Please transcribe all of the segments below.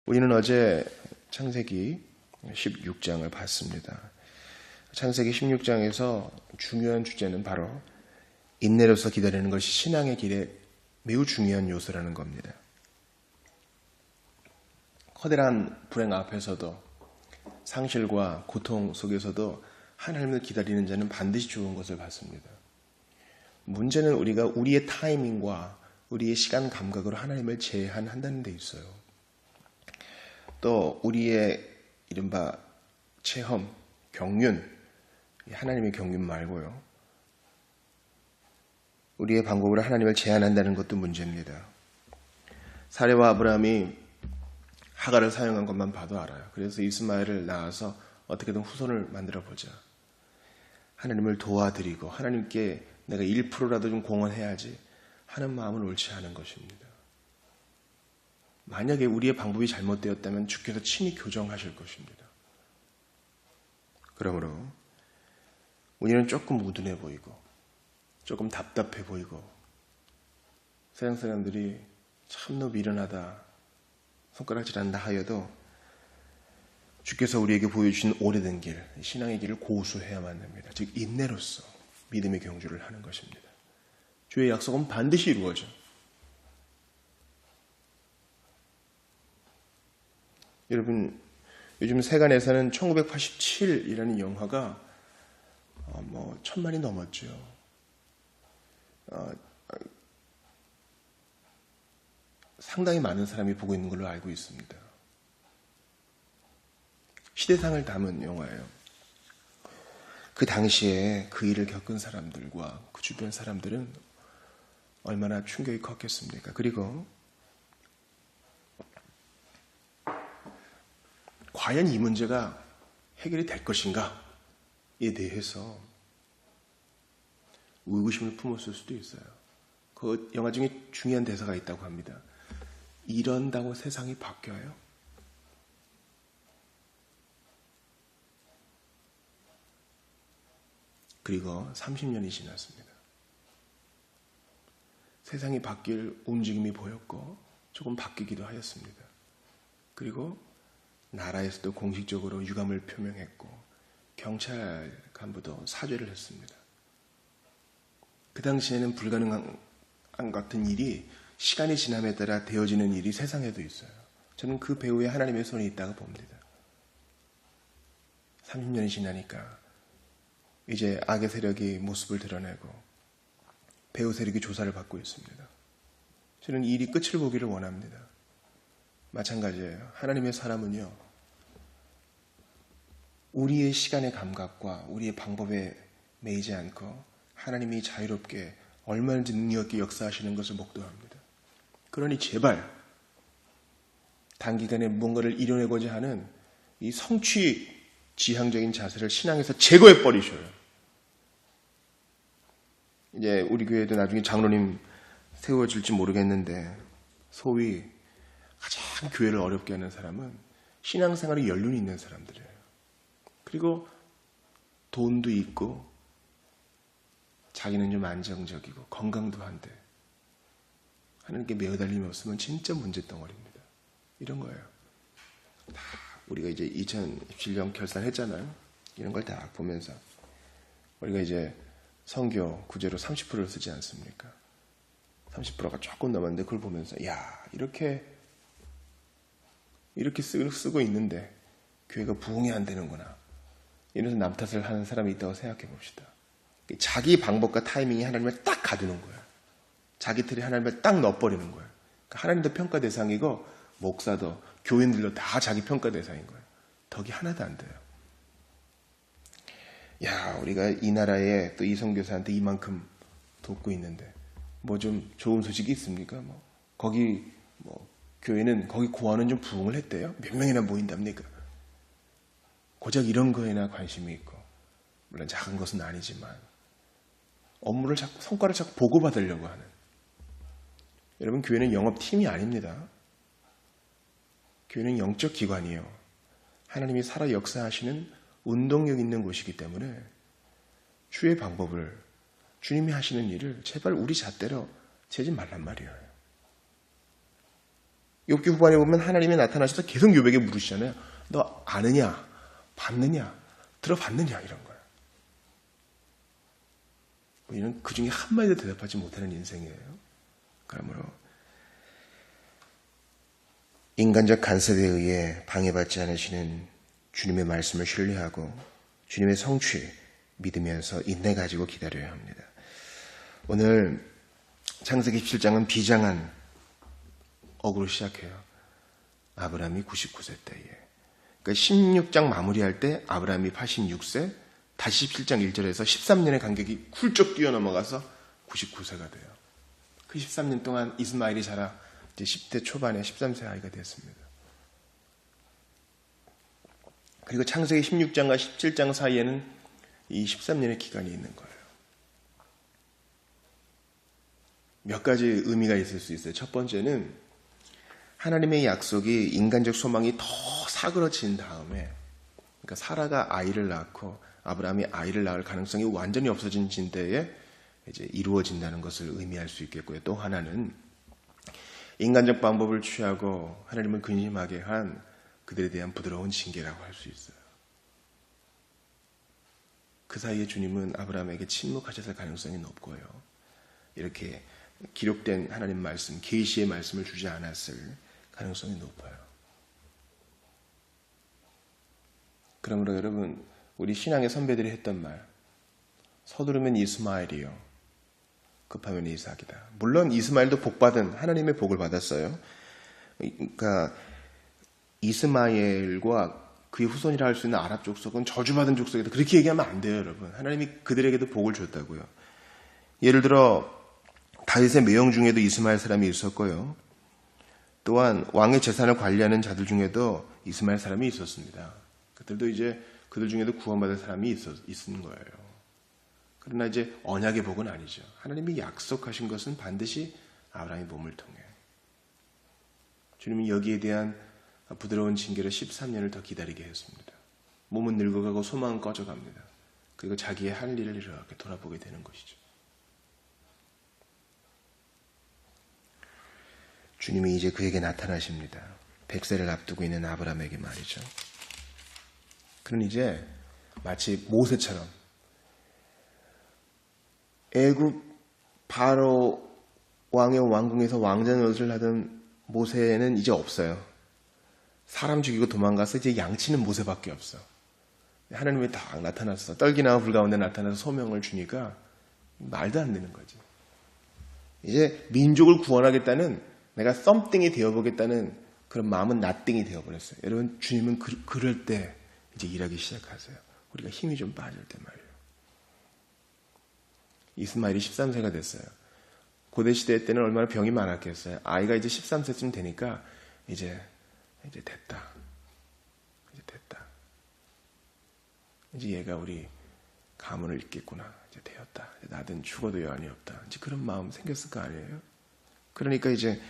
우리는 어제 창세기 16장을 봤습니다. 창세기 16장에서 중요한 주제는 바로 인내로서 기다리는 것이 신앙의 길에 매우 중요한 요소라는 겁니다. 커다란 불행 앞에서도 상실과 고통 속에서도 하나님을 기다리는 자는 반드시 좋은 것을 봤습니다. 문제는 우리가 우리의 타이밍과 우리의 시간 감각으로 하나님을 제한한다는 데 있어요. 또 우리의 이른바 체험, 경륜, 하나님의 경륜 말고요. 우리의 방법으로 하나님을 제한한다는 것도 문제입니다. 사레와 아브라함이 하갈을 사용한 것만 봐도 알아요. 그래서 이스마엘을 낳아서 어떻게든 후손을 만들어 보자. 하나님을 도와드리고 하나님께 내가 1%라도 좀 공헌해야지 하는 마음은 옳지 않은 것입니다. 만약에 우리의 방법이 잘못되었다면 주께서 친히 교정하실 것입니다. 그러므로 우리는 조금 우둔해 보이고 조금 답답해 보이고 세상 사람들이 참너 미련하다 손가락질한다 하여도 주께서 우리에게 보여주신 오래된 길, 신앙의 길을 고수해야만 됩니다. 즉 인내로서 믿음의 경주를 하는 것입니다. 주의 약속은 반드시 이루어져. 여러분, 요즘 세간에서는 1987이라는 영화가 1000만이 넘었죠. 상당히 많은 사람이 보고 있는 걸로 알고 있습니다. 시대상을 담은 영화예요. 그 당시에 그 일을 겪은 사람들과 그 주변 사람들은 얼마나 충격이 컸겠습니까? 그리고 과연 이 문제가 해결이 될 것인가에 대해서 의구심을 품었을 수도 있어요. 그 영화 중에 중요한 대사가 있다고 합니다. 이런다고 세상이 바뀌어요? 그리고 30년이 지났습니다. 세상이 바뀔 움직임이 보였고 조금 바뀌기도 하였습니다. 그리고 나라에서도 공식적으로 유감을 표명했고 경찰 간부도 사죄를 했습니다. 그 당시에는 불가능한 같은 일이 시간이 지남에 따라 되어지는 일이 세상에도 있어요. 저는 그 배우에 하나님의 손이 있다고 봅니다. 30년이 지나니까 이제 악의 세력이 모습을 드러내고 배우 세력이 조사를 받고 있습니다. 저는 이 일이 끝을 보기를 원합니다. 마찬가지예요. 하나님의 사람은요. 우리의 시간의 감각과 우리의 방법에 매이지 않고 하나님이 자유롭게 얼마든지 능력 있게 역사하시는 것을 목도합니다. 그러니 제발 단기간에 무언가를 이뤄내고자 하는 이 성취 지향적인 자세를 신앙에서 제거해 버리셔요. 이제 우리 교회도 나중에 장로님 세워질지 모르겠는데 소위 가장 교회를 어렵게 하는 사람은 신앙생활에 연륜이 있는 사람들이에요. 그리고 돈도 있고 자기는 좀 안정적이고 건강도 한데 하나님께 매어달림이 없으면 진짜 문제덩어리입니다. 이런 거예요. 다 우리가 이제 2017년 결산했잖아요. 이런 걸 다 보면서 우리가 이제 선교 구제로 30%를 쓰지 않습니까? 30%가 조금 넘었는데 그걸 보면서 야 이렇게 쓰고 있는데 교회가 부흥이 안 되는구나. 이래서 남 탓을 하는 사람이 있다고 생각해 봅시다. 자기 방법과 타이밍이 하나님을 딱 가두는 거예요. 자기 틀에 하나님을 딱 넣어버리는 거예요. 그러니까 하나님도 평가 대상이고 목사도 교인들도 다 자기 평가 대상인 거예요. 덕이 하나도 안 돼요. 야, 우리가 이 나라에 또 이 선교사한테 이만큼 돕고 있는데 뭐 좀 좋은 소식이 있습니까? 거기 교회는 거기 고아는 좀 부흥을 했대요. 몇 명이나 모인답니까? 고작 이런 거에나 관심이 있고 물론 작은 것은 아니지만 업무를 자꾸 성과를 자꾸 보고받으려고 하는 여러분 교회는 영업팀이 아닙니다. 교회는 영적 기관이에요. 하나님이 살아 역사하시는 운동력 있는 곳이기 때문에 주의 방법을 주님이 하시는 일을 제발 우리 잣대로 재지 말란 말이에요. 욥기 후반에 보면 하나님이 나타나셔서 계속 욥에게 물으시잖아요. 너 아느냐? 봤느냐? 들어봤느냐? 이런 거예요. 우리는 그 중에 한마디도 대답하지 못하는 인생이에요. 그러므로 인간적 간섭에 의해 방해받지 않으시는 주님의 말씀을 신뢰하고 주님의 성취 믿으면서 인내 가지고 기다려야 합니다. 오늘 창세기 17장은 비장한 어구로 시작해요. 아브라함이 99세 때에. 그러니까 16장 마무리할 때 아브라함이 86세, 다시 17장 1절에서 13년의 간격이 훌쩍 뛰어넘어가서 99세가 돼요. 그 13년 동안 이스마엘이 자라 이제 10대 초반에 13세 아이가 됐습니다. 그리고 창세기 16장과 17장 사이에는 이 13년의 기간이 있는 거예요. 몇 가지 의미가 있을 수 있어요. 첫 번째는 하나님의 약속이 인간적 소망이 더 사그러진 다음에, 그러니까 사라가 아이를 낳고 아브라함이 아이를 낳을 가능성이 완전히 없어진 진대에 이제 이루어진다는 것을 의미할 수 있겠고요. 또 하나는 인간적 방법을 취하고 하나님을 근심하게 한 그들에 대한 부드러운 징계라고 할 수 있어요. 그 사이에 주님은 아브라함에게 침묵하셨을 가능성이 높고요. 이렇게 기록된 하나님 말씀, 계시의 말씀을 주지 않았을 가능성이 높아요. 그러므로 여러분, 우리 신앙의 선배들이 했던 말, 서두르면 이스마엘이요, 급하면 이삭이다. 물론 이스마엘도 복받은 하나님의 복을 받았어요. 그러니까 이스마엘과 그의 후손이라 할 수 있는 아랍 족속은 저주받은 족속이다. 그렇게 얘기하면 안 돼요, 여러분. 하나님이 그들에게도 복을 줬다고요. 예를 들어 다윗의 매형 중에도 이스마엘 사람이 있었고요. 또한 왕의 재산을 관리하는 자들 중에도 이스마엘 사람이 있었습니다. 그들도 이제 그들 중에도 구원받을 사람이 있는 거예요. 그러나 이제 언약의 복은 아니죠. 하나님이 약속하신 것은 반드시 아브라함의 몸을 통해. 주님은 여기에 대한 부드러운 징계로 13년을 더 기다리게 했습니다. 몸은 늙어가고 소망은 꺼져갑니다. 그리고 자기의 할 일을 이렇게 돌아보게 되는 것이죠. 주님이 이제 그에게 나타나십니다. 100세를 앞두고 있는 아브라함에게 말이죠. 그는 이제 마치 모세처럼 애굽 바로 왕의 왕궁에서 왕자 노릇을 하던 모세는 이제 없어요. 사람 죽이고 도망가서 이제 양치는 모세밖에 없어. 하나님이 딱 나타났어. 떨기나무 불 가운데 나타나서 소명을 주니까 말도 안 되는 거지. 이제 민족을 구원하겠다는, 내가 썸띵이 되어보겠다는 그런 마음은 나띵이 되어버렸어요. 여러분, 주님은 그럴 때 이제 일하기 시작하세요. 우리가 힘이 좀 빠질 때 말이에요. 이스마엘이 13세가 됐어요. 고대시대 때는 얼마나 병이 많았겠어요. 아이가 이제 13세쯤 되니까 이제 됐다. 이제 됐다. 이제 얘가 우리 가문을 잇겠구나. 이제 되었다. 나든 죽어도 여한이 없다. 이제 그런 마음 생겼을 거 아니에요? 그러니까 이제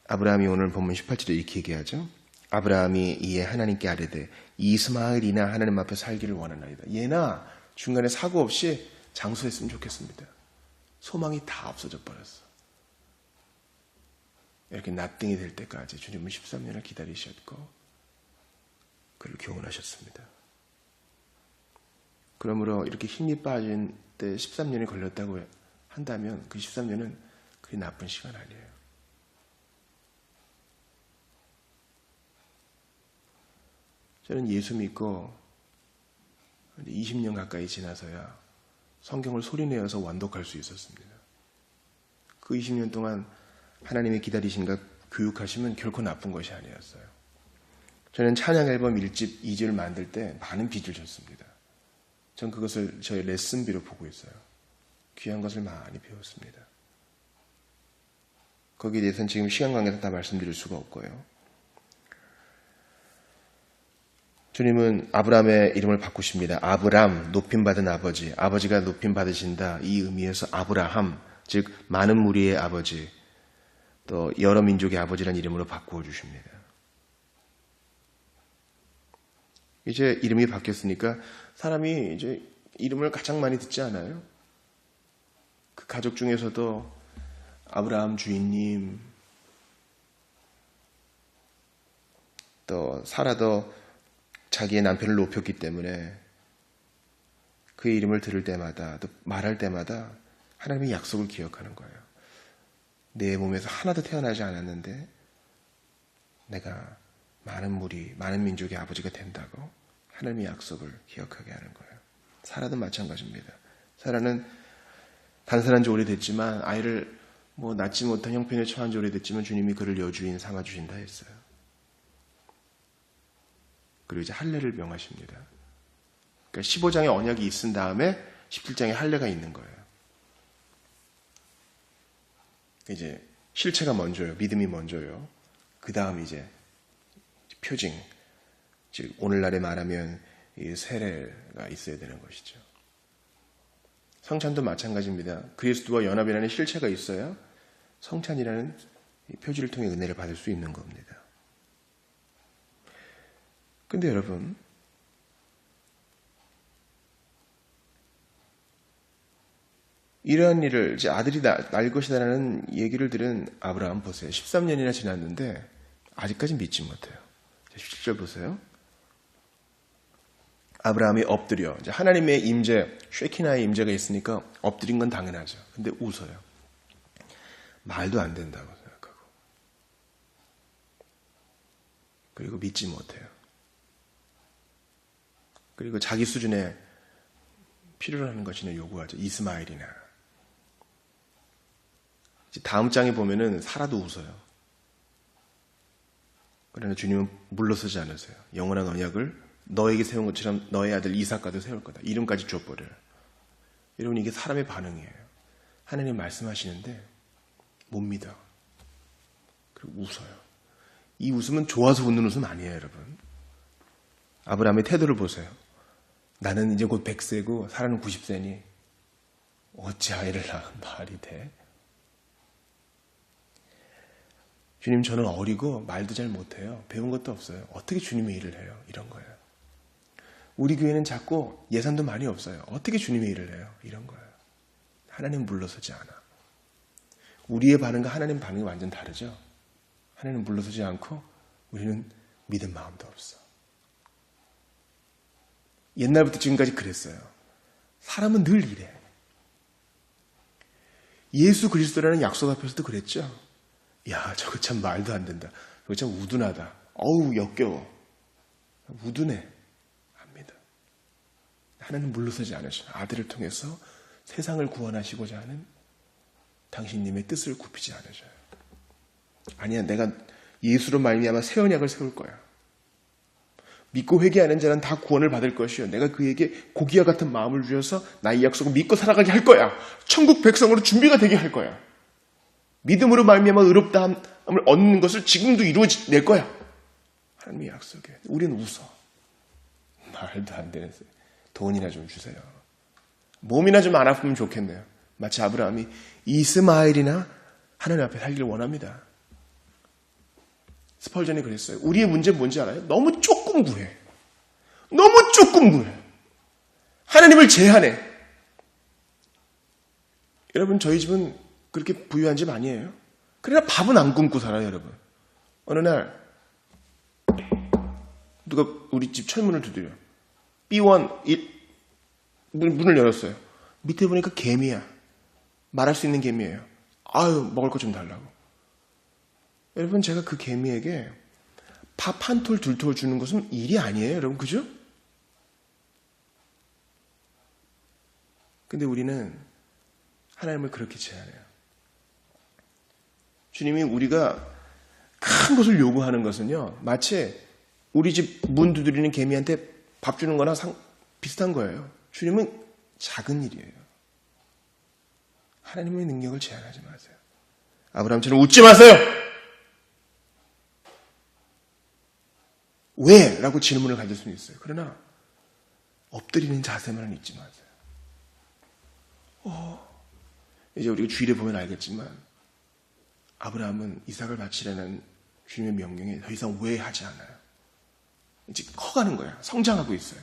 아브라함이 오늘 본문 18절에 이렇게 얘기하죠. 아브라함이 이에 하나님께 아뢰되 이스마엘이나 하나님 앞에 살기를 원하나이다. 얘나 중간에 사고 없이 장수했으면 좋겠습니다. 소망이 다 없어져 버렸어. 이렇게 납등이 될 때까지 주님은 13년을 기다리셨고 그를 교훈하셨습니다. 그러므로 이렇게 힘이 빠진 때 13년이 걸렸다고 한다면 그 13년은 그리 나쁜 시간 아니에요. 저는 예수 믿고 20년 가까이 지나서야 성경을 소리내어서 완독할 수 있었습니다. 그 20년 동안 하나님의 기다리심과 교육하심은 결코 나쁜 것이 아니었어요. 저는 찬양 앨범 1집 2집을 만들 때 많은 빚을 졌습니다. 전 그것을 저의 레슨비로 보고 있어요. 귀한 것을 많이 배웠습니다. 거기에 대해서는 지금 시간 관계에서 다 말씀드릴 수가 없고요. 주님은 아브라함의 이름을 바꾸십니다. 아브람, 높임받은 아버지. 아버지가 높임받으신다. 이 의미에서 아브라함, 즉 많은 무리의 아버지, 또 여러 민족의 아버지라는 이름으로 바꾸어 주십니다. 이제 이름이 바뀌었으니까 사람이 이제 이름을 가장 많이 듣지 않아요? 그 가족 중에서도 아브라함 주인님, 또 사라도 자기의 남편을 높였기 때문에 그의 이름을 들을 때마다 또 말할 때마다 하나님의 약속을 기억하는 거예요. 내 몸에서 하나도 태어나지 않았는데 내가 많은 무리, 많은 민족의 아버지가 된다고 하나님의 약속을 기억하게 하는 거예요. 사라도 마찬가지입니다. 사라는 단순한 지 오래됐지만 아이를 낳지 못한 형편에 처한 지 오래됐지만 주님이 그를 여주인 삼아주신다 했어요. 그리고 이제 할례를 명하십니다. 그러니까 15장의 언약이 있은 다음에 17장에 할례가 있는 거예요. 이제 실체가 먼저요. 믿음이 먼저요. 그 다음 이제 표징, 즉 오늘날에 말하면 이 세례가 있어야 되는 것이죠. 성찬도 마찬가지입니다. 그리스도와 연합이라는 실체가 있어야 성찬이라는 표지를 통해 은혜를 받을 수 있는 겁니다. 근데 여러분, 이러한 일을 이제 아들이 날 것이다라는 얘기를 들은 아브라함 보세요. 13년이나 지났는데 아직까지 믿지 못해요. 17절 보세요. 아브라함이 엎드려 이제 하나님의 임재, 쉐키나의 임재가 있으니까 엎드린 건 당연하죠. 근데 웃어요. 말도 안 된다고 생각하고. 그리고 믿지 못해요. 그리고 자기 수준에 필요로 하는 것이나 요구하죠. 이스마엘이나. 다음 장에 보면은 사라도 웃어요. 그러나 주님은 물러서지 않으세요. 영원한 언약을 너에게 세운 것처럼 너의 아들 이삭과도 세울 거다. 이름까지 줘버려요. 여러분, 이게 사람의 반응이에요. 하나님 말씀하시는데 못 믿어. 그리고 웃어요. 이 웃음은 좋아서 웃는 웃음 아니에요, 여러분. 아브라함의 태도를 보세요. 나는 이제 곧 100세고 사라는 90세니 어찌 아이를 낳아 말이 돼? 주님, 저는 어리고 말도 잘 못해요. 배운 것도 없어요. 어떻게 주님의 일을 해요? 이런 거예요. 우리 교회는 작고 예산도 많이 없어요. 어떻게 주님의 일을 해요? 이런 거예요. 하나님 물러서지 않아. 우리의 반응과 하나님 반응이 완전 다르죠. 하나님 물러서지 않고 우리는 믿은 마음도 없어. 옛날부터 지금까지 그랬어요. 사람은 늘 이래. 예수 그리스도라는 약속 앞에서도 그랬죠. 야, 저거 참 말도 안 된다. 저거 참 우둔하다. 어우, 역겨워. 우둔해. 합니다. 하나님 물러서지 않으셔. 아들을 통해서 세상을 구원하시고자 하는 당신님의 뜻을 굽히지 않으셔요. 아니야, 내가 예수로 말미암아 새 언약을 세울 거야. 믿고 회개하는 자는 다 구원을 받을 것이요. 내가 그에게 고기와 같은 마음을 주셔서 나의 약속을 믿고 살아가게 할 거야. 천국 백성으로 준비가 되게 할 거야. 믿음으로 말미암아 의롭다함을 얻는 것을 지금도 이루어낼 거야. 하나님의 약속에. 우리는 웃어. 말도 안 되는 소리. 돈이나 좀 주세요. 몸이나 좀 안 아프면 좋겠네요. 마치 아브라함이 이스마엘이나 하나님 앞에 살기를 원합니다. 스펄전이 그랬어요. 우리의 문제는 뭔지 알아요? 너무 조금 구해. 너무 조금 구해. 하나님을 제한해. 여러분, 저희 집은 그렇게 부유한 집 아니에요. 그러나 밥은 안 굶고 살아요, 여러분. 어느 날 누가 우리 집 철문을 두드려. B1 문을 열었어요. 밑에 보니까 개미야. 말할 수 있는 개미예요. 아유, 먹을 거 좀 달라고. 여러분, 제가 그 개미에게 밥 한 톨, 두 톨 주는 것은 일이 아니에요, 여러분. 그죠? 근데 우리는 하나님을 그렇게 제한해요. 주님이 우리가 큰 것을 요구하는 것은요, 마치 우리 집 문 두드리는 개미한테 밥 주는 거나 비슷한 거예요. 주님은 작은 일이에요. 하나님의 능력을 제한하지 마세요. 아브라함처럼 웃지 마세요. 왜? 라고 질문을 가질 수는 있어요. 그러나 엎드리는 자세만은 잊지 마세요. 이제 우리가 주일에 보면 알겠지만 아브라함은 이삭을 바치라는 주님의 명령에 더 이상 오해하지 않아요. 이제 커가는 거야. 성장하고 있어요.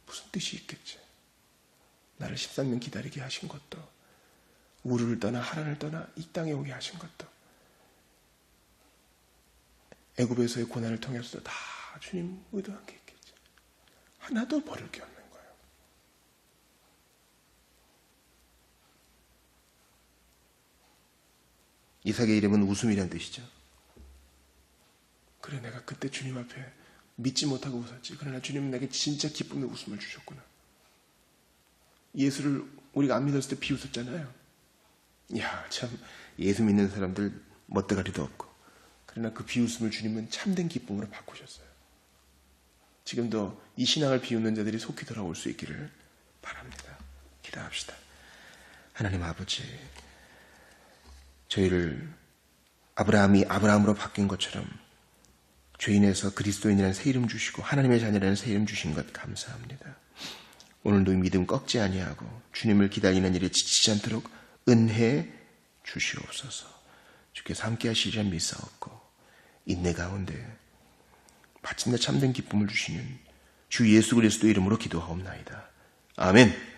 무슨 뜻이 있겠지? 나를 13년 기다리게 하신 것도, 우르를 떠나 하란을 떠나 이 땅에 오게 하신 것도, 애굽에서의 고난을 통해서 다 주님 의도한 게 있겠죠. 하나도 버릴 게 없는 거예요. 이삭의 이름은 웃음이란 뜻이죠. 그래, 내가 그때 주님 앞에 믿지 못하고 웃었지. 그러나 주님은 내게 진짜 기쁨의 웃음을 주셨구나. 예수를 우리가 안 믿었을 때 비웃었잖아요. 이야, 참 예수 믿는 사람들 멋대가리도 없고. 그러나 그 비웃음을 주님은 참된 기쁨으로 바꾸셨어요. 지금도 이 신앙을 비웃는 자들이 속히 돌아올 수 있기를 바랍니다. 기도합시다. 하나님 아버지, 저희를 아브라함이 아브라함으로 바뀐 것처럼 죄인에서 그리스도인이라는 새 이름 주시고 하나님의 자녀라는 새 이름 주신 것 감사합니다. 오늘도 믿음 꺾지 아니하고 주님을 기다리는 일에 지치지 않도록 은혜 주시옵소서. 주께서 함께 하시리라 믿사옵고 인내 가운데 마침내 참된 기쁨을 주시는 주 예수 그리스도 이름으로 기도하옵나이다. 아멘.